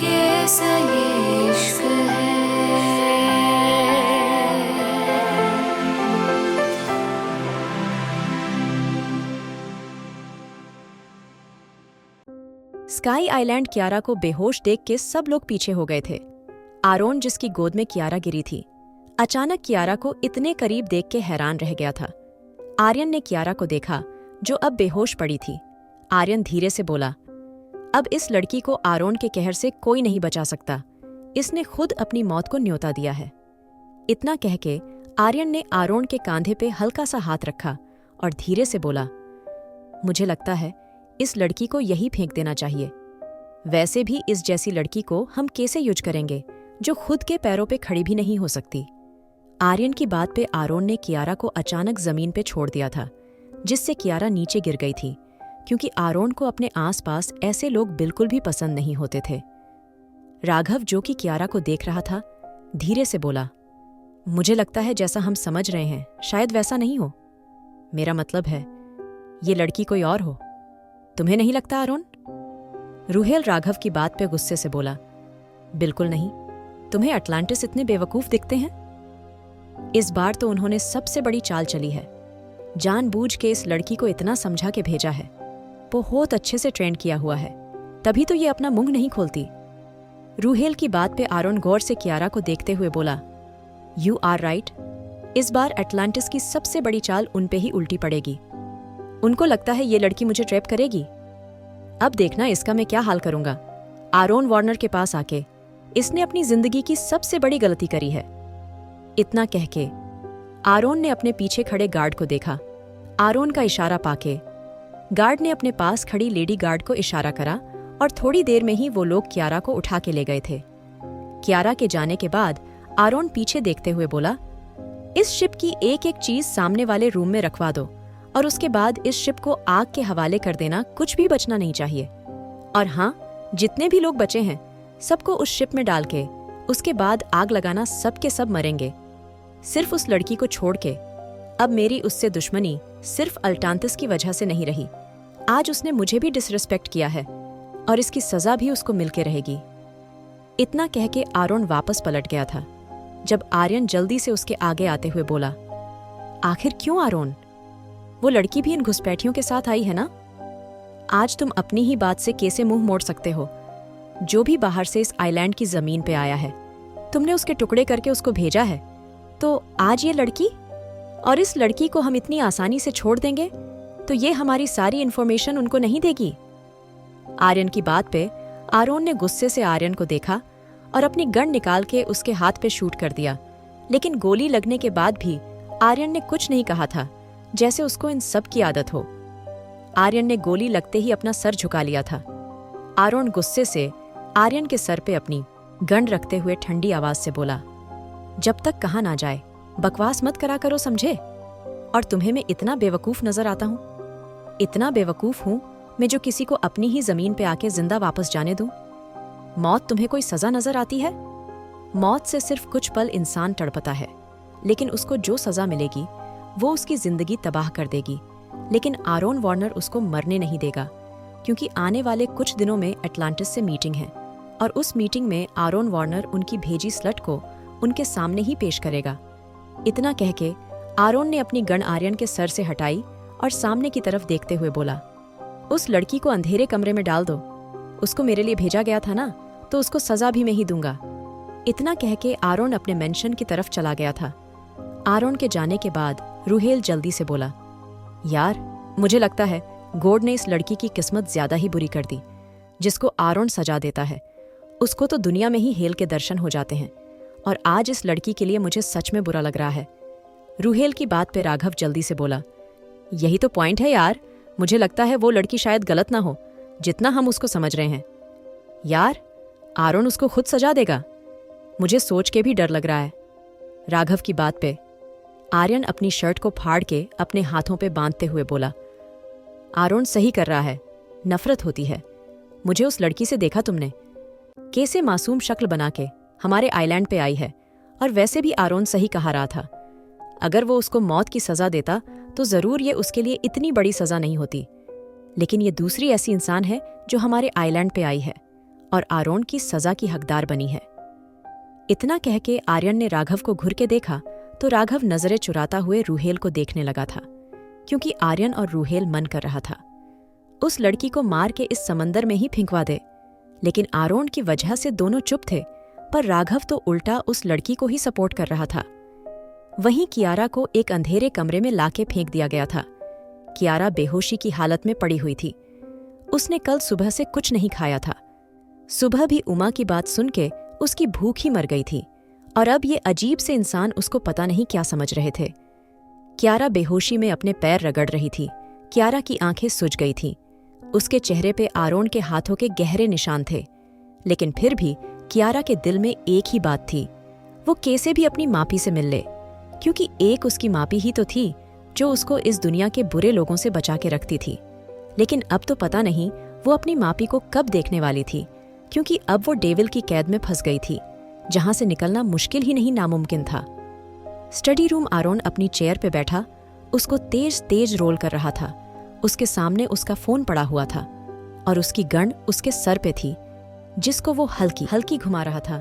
कैसा ये इश्क है। स्काई आइलैंड कियारा को बेहोश देख के सब लोग पीछे हो गए थे। आरोन, जिसकी गोद में कियारा गिरी थी, अचानक कियारा को इतने करीब देख के हैरान रह गया था। आर्यन ने कियारा को देखा, जो अब बेहोश पड़ी थी। आर्यन धीरे से बोला, अब इस लड़की को आरोन के कहर से कोई नहीं बचा सकता। इसने खुद अपनी मौत को न्योता दिया है। इतना कह के आर्यन ने आरोन के कांधे पे हल्का सा हाथ रखा और धीरे से बोला, मुझे लगता है इस लड़की को यही फेंक देना चाहिए। वैसे भी इस जैसी लड़की को हम कैसे यूज करेंगे, जो खुद के पैरों पे खड़ी भी नहीं हो सकती। आर्यन की बात पे आरोन ने कियारा को अचानक जमीन पे छोड़ दिया था, जिससे कियारा नीचे गिर गई थी, क्योंकि आरोन को अपने आसपास ऐसे लोग बिल्कुल भी पसंद नहीं होते थे। राघव, जो कि कियारा को देख रहा था, धीरे से बोला, मुझे लगता है जैसा हम समझ रहे हैं शायद वैसा नहीं हो। मेरा मतलब है ये लड़की कोई और हो। तुम्हें नहीं लगता आरोन? रूहेल राघव की बात पे गुस्से से बोला, बिल्कुल नहीं। तुम्हें अटलांटिस इतने बेवकूफ दिखते हैं? इस बार तो उन्होंने सबसे बड़ी चाल चली है। जानबूझ के इस लड़की को इतना समझा के भेजा है। बहुत अच्छे से ट्रेन किया हुआ है, तभी तो ये अपना मुंह नहीं खोलती। रूहेल की बात पे आरोन गौर से कियारा को देखते हुए बोला, यू आर राइट। इस बार अटलांटिस की सबसे बड़ी चाल उन पे ही उल्टी पड़ेगी। उनको लगता है ये लड़की मुझे ट्रैप करेगी। अब देखना इसका मैं क्या हाल करूंगा। आरोन वार्नर के पास आके इसने अपनी जिंदगी की सबसे बड़ी गलती करी है। इतना कह के आरोन ने अपने पीछे खड़े गार्ड को देखा। आरोन का इशारा पाके गार्ड ने अपने पास खड़ी लेडी गार्ड को इशारा करा और थोड़ी देर में ही वो लोग कियारा को उठा के ले गए थे। कियारा के जाने के बाद आरोन पीछे देखते हुए बोला, इस शिप की एक एक चीज सामने वाले रूम में रखवा दो और उसके बाद इस शिप को आग के हवाले कर देना। कुछ भी बचना नहीं चाहिए। और हाँ, जितने भी लोग बचे हैं सबको उस शिप में डाल के उसके बाद आग लगाना। सब के सब मरेंगे, सिर्फ उस लड़की को छोड़ के। अब मेरी उससे दुश्मनी सिर्फ अल्टांतिस की वजह से नहीं रही। आज उसने मुझे भी डिसरिस्पेक्ट किया है और इसकी सजा भी उसको मिलके रहेगी। इतना कह के आरोन वापस पलट गया था, जब आर्यन जल्दी से उसके आगे आते हुए बोला, आखिर क्यों आरोन? वो लड़की भी इन घुसपैठियों के साथ आई है ना? आज तुम अपनी ही बात से कैसे मुंह मोड़ सकते हो? जो भी बाहर से इस आइलैंड की जमीन पे आया है, तुमने उसके टुकड़े करके उसको भेजा है। तो आज ये लड़की, और इस लड़की को हम इतनी आसानी से छोड़ देंगे तो ये हमारी सारी इन्फॉर्मेशन उनको नहीं देगी। आर्यन की बात पे आरोन ने गुस्से से आर्यन को देखा और अपनी गन निकाल के उसके हाथ पे शूट कर दिया। लेकिन गोली लगने के बाद भी आर्यन ने कुछ नहीं कहा था, जैसे उसको इन सब की आदत हो। आर्यन ने गोली लगते ही अपना सर झुका लिया था। आरोन गुस्से से आर्यन के सर पे अपनी गन रखते हुए ठंडी आवाज से बोला, जब तक कहा ना जाए बकवास मत करा करो, समझे? और तुम्हें मैं इतना बेवकूफ नजर आता हूँ? इतना बेवकूफ हूँ मैं जो किसी को अपनी ही जमीन पे आके जिंदा वापस जाने दूं? मौत तुम्हें कोई सजा नजर आती है? मौत से सिर्फ कुछ पल इंसान तड़पता है, लेकिन उसको जो सजा मिलेगी वो उसकी जिंदगी तबाह कर देगी। लेकिन आरोन वार्नर उसको मरने नहीं देगा, क्योंकि आने वाले कुछ दिनों में अटलांटिस से मीटिंग है और उस मीटिंग में आरोन वार्नर उनकी भेजी स्लट को उनके सामने ही पेश करेगा। इतना कह के आरोन ने अपनी गन आर्यन के सर से हटाई और सामने की तरफ देखते हुए बोला, उस लड़की को अंधेरे कमरे में डाल दो। उसको मेरे लिए भेजा गया था ना, तो उसको सजा भी मैं ही दूंगा। इतना कह के आरोन अपने मेंशन की तरफ चला गया था। आरोन के जाने के बाद रूहेल जल्दी से बोला, यार मुझे लगता है गॉड ने इस लड़की की किस्मत ज्यादा ही बुरी कर दी। जिसको आरोन सजा देता है उसको तो दुनिया में ही हेल के दर्शन हो जाते हैं, और आज इस लड़की के लिए मुझे सच में बुरा लग रहा है। रूहेल की बात पे राघव जल्दी से बोला, यही तो पॉइंट है यार। मुझे लगता है वो लड़की शायद गलत ना हो जितना हम उसको समझ रहे हैं। यार आरोन उसको खुद सजा देगा, मुझे सोच के भी डर लग रहा है। राघव की बात पे आर्यन अपनी शर्ट को फाड़ के अपने हाथों पे बांधते हुए बोला, आरोन सही कर रहा है, नफरत होती है। मुझे उस लड़की से देखा तुमने, कैसे मासूम शक्ल बना के हमारे आइलैंड पे आई है। और वैसे भी आरोन सही कहा रहा था, अगर वो उसको मौत की सजा देता तो जरूर ये उसके लिए इतनी बड़ी सजा नहीं होती। लेकिन ये दूसरी ऐसी इंसान है जो हमारे आइलैंड पे आई है और आरोन की सजा की हकदार बनी है। इतना कह के आर्यन ने राघव को घुर के देखा तो राघव नजरें चुराता हुए रूहेल को देखने लगा था, क्योंकि आर्यन और रूहेल मन कर रहा था उस लड़की को मार के इस समंदर में ही फेंकवा दे। लेकिन आरोन की वजह से दोनों चुप थे, पर राघव तो उल्टा उस लड़की को ही सपोर्ट कर रहा था। वहीं कियारा को एक अंधेरे कमरे में लाके फेंक दिया गया था। कियारा बेहोशी की हालत में पड़ी हुई थी। उसने कल सुबह से कुछ नहीं खाया था। सुबह भी उमा की बात सुन के उसकी भूख ही मर गई थी, और अब ये अजीब से इंसान उसको पता नहीं क्या समझ रहे थे। कियारा बेहोशी में अपने पैर रगड़ रही थी। कियारा की आंखें सूज गई थीं। उसके चेहरे पे आरोन के हाथों के गहरे निशान थे, लेकिन फिर भी कियारा के दिल में एक ही बात थी, वो कैसे भी अपनी मापी से मिल ले, क्योंकि एक उसकी मापी ही तो थी जो उसको इस दुनिया के बुरे लोगों से बचा के रखती थी। लेकिन अब तो पता नहीं वो अपनी मापी को कब देखने वाली थी, क्योंकि अब वो डेविल की कैद में फंस गई थी, जहां से निकलना मुश्किल ही नहीं नामुमकिन था। स्टडी रूम आरोन अपनी चेयर पे बैठा उसको तेज तेज रोल कर रहा था। उसके सामने उसका फोन पड़ा हुआ था और उसकी गन उसके सर पे थी, जिसको वो हल्की हल्की घुमा रहा था।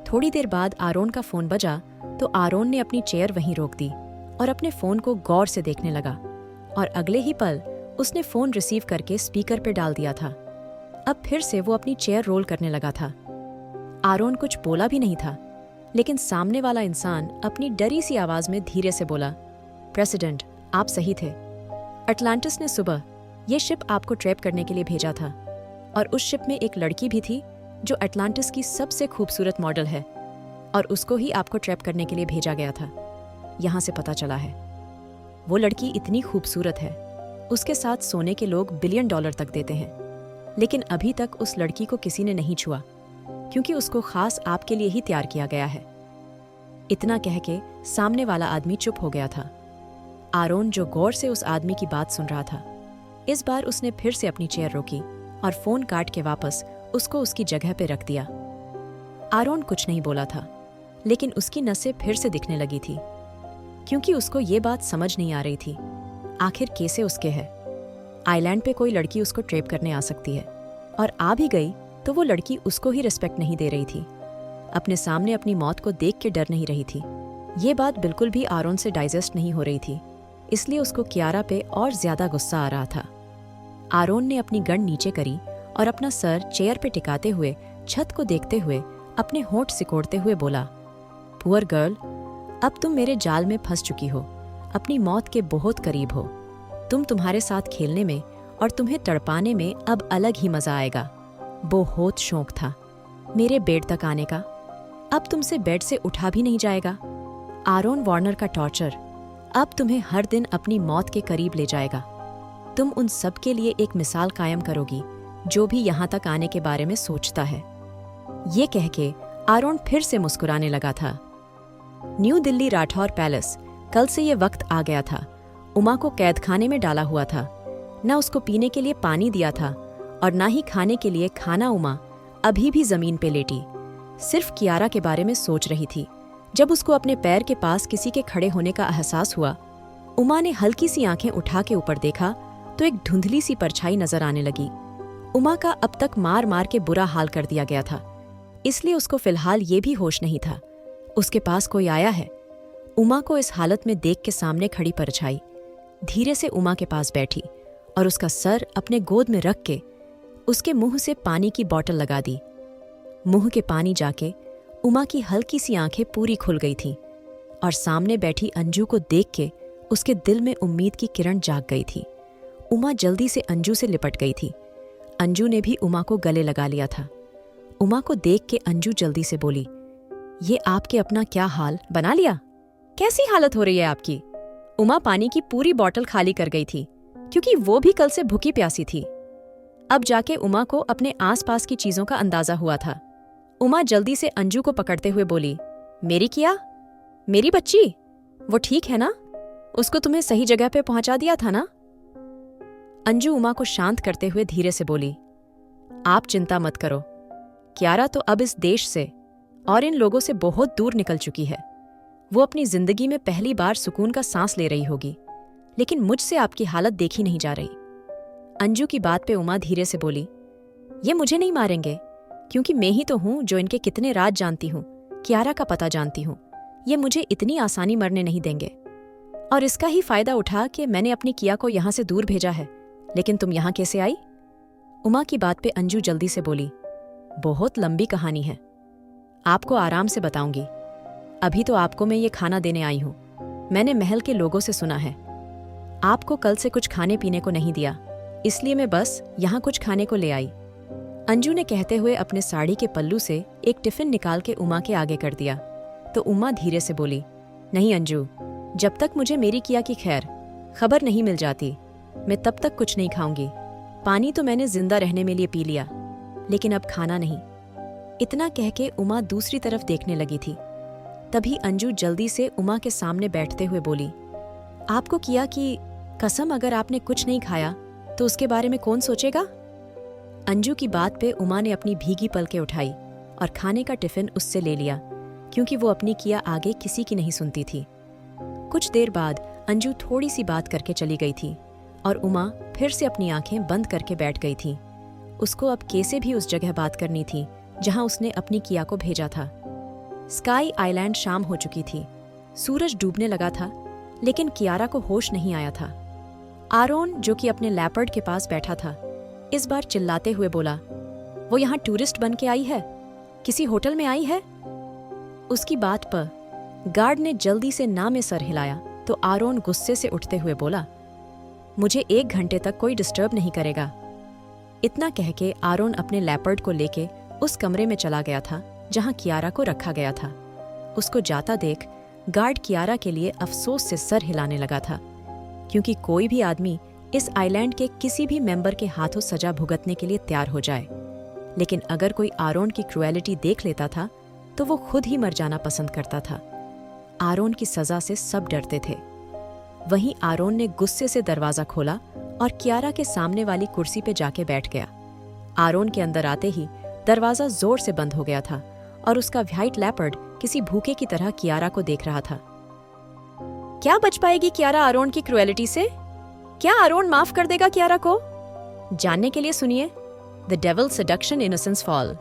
थोड़ी देर बाद आरोन का फोन बजा तो आरोन ने अपनी चेयर वहीं रोक दी और अपने फोन को गौर से देखने लगा, और अगले ही पल उसने फोन रिसीव करके स्पीकर पे डाल दिया था। अब फिर से वो अपनी चेयर रोल करने लगा था। आरोन कुछ बोला भी नहीं था, लेकिन सामने वाला इंसान अपनी डरी सी आवाज में धीरे से बोला, प्रेसिडेंट, आप सही थे। अटलांटिस ने सुबह ये शिप आपको ट्रैप करने के लिए भेजा था, और उस शिप में एक लड़की भी थी जो अटलांटिस की सबसे खूबसूरत मॉडल है, और उसको ही आपको ट्रैप करने के लिए भेजा गया था। यहाँ से पता चला है वो लड़की इतनी खूबसूरत है, उसके साथ सोने के लोग $1 बिलियन तक देते हैं, लेकिन अभी तक उस लड़की को किसी ने नहीं छुआ, क्योंकि उसको खास आपके लिए ही तैयार किया गया है। इतना कह के सामने वाला आदमी चुप हो गया था। आरोन, जो गौर से उस आदमी की बात सुन रहा था, इस बार उसने फिर से अपनी चेयर रोकी और फोन काट के वापस उसको उसकी जगह पे रख दिया। आरोन कुछ नहीं बोला था, लेकिन उसकी नसें फिर से दिखने लगी थी, क्योंकि उसको ये बात समझ नहीं आ रही थी आखिर कैसे उसके है। आइलैंड पे कोई लड़की उसको ट्रेप करने आ सकती है, और आ भी गई तो वो लड़की उसको ही रिस्पेक्ट नहीं दे रही थी, अपने सामने अपनी मौत को देख के डर नहीं रही थी। ये बात बिल्कुल भी आरोन से डाइजेस्ट नहीं हो रही थी, इसलिए उसको कियारा पे और ज्यादा गुस्सा आ रहा था। आरोन ने अपनी गन नीचे करी और अपना सर चेयर पे टिकाते हुए छत को देखते हुए अपने होंठ सिकोड़ते हुए बोला, पुअर गर्ल, अब तुम मेरे जाल में फंस चुकी हो, अपनी मौत के बहुत करीब हो। तुम्हारे साथ खेलने में और तुम्हें तड़पाने में अब अलग ही मजा आएगा। बहुत शौक था मेरे बेड तक आने का, अब तुमसे बेड से उठा भी नहीं जाएगा। आरोन वार्नर का टॉर्चर अब तुम्हें हर दिन अपनी मौत के करीब ले जाएगा। तुम उन सब के लिए एक मिसाल कायम करोगी जो भी यहाँ तक आने के बारे में सोचता है। ये कह के आरोन फिर से मुस्कुराने लगा था। न्यू दिल्ली राठौर पैलेस, कल से ये वक्त आ गया था। उमा को कैद खाने में डाला हुआ था, न उसको पीने के लिए पानी दिया था और ना ही खाने के लिए खाना। उमा अभी भी जमीन पे लेटी सिर्फ कियारा के बारे में सोच रही थी। जब उसको अपने पैर के पास किसी के खड़े होने का एहसास हुआ, उमा ने हल्की सी आंखें उठा के ऊपर देखा तो एक धुंधली सी परछाई नजर आने लगी। उमा का अब तक मार मार के बुरा हाल कर दिया गया था, इसलिए उसको फिलहाल ये भी होश नहीं था उसके पास कोई आया है। उमा को इस हालत में देख के सामने खड़ी परछाई धीरे से उमा के पास बैठी और उसका सर अपने गोद में रख के उसके मुंह से पानी की बोतल लगा दी। मुंह के पानी जाके उमा की हल्की सी आंखें पूरी खुल गई थीं और सामने बैठी अंजू को देख के उसके दिल में उम्मीद की किरण जाग गई थी। उमा जल्दी से अंजू से लिपट गई थी। अंजू ने भी उमा को गले लगा लिया था। उमा को देख के अंजू जल्दी से बोली, ये आपके अपना क्या हाल बना लिया? कैसी हालत हो रही है आपकी? उमा पानी की पूरी बोतल खाली कर गई थी, क्योंकि वो भी कल से भूखी प्यासी थी। अब जाके उमा को अपने आसपास की चीजों का अंदाजा हुआ था। उमा जल्दी से अंजू को पकड़ते हुए बोली, मेरी किया? मेरी बच्ची? वो ठीक है ना? उसको तुम्हें सही जगह पे पहुंचा दिया था ना? अंजू उमा को शांत करते हुए धीरे से बोली, आप चिंता मत करो। कियारा तो अब इस देश से और इन लोगों से बहुत दूर निकल चुकी है। वो अपनी जिंदगी में पहली बार सुकून का सांस ले रही होगी, लेकिन मुझसे आपकी हालत देखी नहीं जा रही। अंजू की बात पे उमा धीरे से बोली, ये मुझे नहीं मारेंगे, क्योंकि मैं ही तो हूं जो इनके कितने राज जानती हूं, कियारा का पता जानती हूं। ये मुझे इतनी आसानी मरने नहीं देंगे। और इसका ही फायदा उठा कि मैंने अपनी किया को यहां से दूर भेजा है। लेकिन तुम यहां कैसे आई? उमा की बात पे अंजू जल्दी से बोली, बहुत लंबी कहानी है, आपको आराम से बताऊंगी। अभी तो आपको मैं ये खाना देने आई हूं। मैंने महल के लोगों से सुना है आपको कल से कुछ खाने पीने को नहीं दिया, इसलिए मैं बस यहाँ कुछ खाने को ले आई। अंजू ने कहते हुए अपने साड़ी के पल्लू से एक टिफिन निकाल के उमा के आगे कर दिया। तो उमा धीरे से बोली, नहीं अंजू, जब तक मुझे मेरी किया की खबर नहीं मिल जाती, मैं तब तक कुछ नहीं खाऊंगी। पानी तो मैंने जिंदा रहने में लिए पी लिया, लेकिन अब खाना नहीं। इतना कह के उमा दूसरी तरफ देखने लगी थी। तभी अंजू जल्दी से उमा के सामने बैठते हुए बोली, आपको किया कि कसम, अगर आपने कुछ नहीं खाया तो उसके बारे में कौन सोचेगा? अंजू की बात पे उमा ने अपनी भीगी पलकें उठाई और खाने का टिफिन उससे ले लिया, क्योंकि वो अपनी किया आगे किसी की नहीं सुनती थी। कुछ देर बाद अंजू थोड़ी सी बात करके चली गई थी और उमा फिर से अपनी आंखें बंद करके बैठ गई थी। उसको अब कैसे भी उस जगह बात करनी थी जहां उसने अपनी किया को भेजा था। स्काई आइलैंड शाम हो चुकी थी, सूरज डूबने लगा था, लेकिन कियारा को होश नहीं आया था। आरोन, जो कि अपने लैपर्ड के पास बैठा था, इस बार चिल्लाते हुए बोला, वो यहाँ टूरिस्ट बन के आई है? किसी होटल में आई है? उसकी बात पर गार्ड ने जल्दी से ना में सर हिलाया तो आरोन गुस्से से उठते हुए बोला, मुझे 1 घंटे तक कोई डिस्टर्ब नहीं करेगा। इतना कह के आरोन अपने लैपर्ड को लेके उस कमरे में चला गया था जहां कियारा को रखा गया था। उसको जाता देख गार्ड कियारा के लिए अफसोस से सर हिलाने लगा था, क्योंकि कोई भी आदमी इस आइलैंड के किसी भी मेंबर के हाथों सजा भुगतने के लिए तैयार हो जाए, लेकिन अगर कोई आरोन की क्रुएलिटी देख लेता था तो वो खुद ही मर जाना पसंद करता था। आरोन की सजा से सब डरते थे। वहीं आरोन ने गुस्से से दरवाजा खोला और कियारा के सामने वाली कुर्सी पे जाके बैठ गया। आरोन के अंदर आते ही दरवाजा जोर से बंद हो गया था और उसका व्हाइट लैपर्ड किसी भूखे की तरह कियारा को देख रहा था। क्या बच पाएगी कियारा आरोन की क्रुएलिटी से? क्या आरोन माफ कर देगा कियारा को? जानने के लिए सुनिए the devil seduction innocence fall,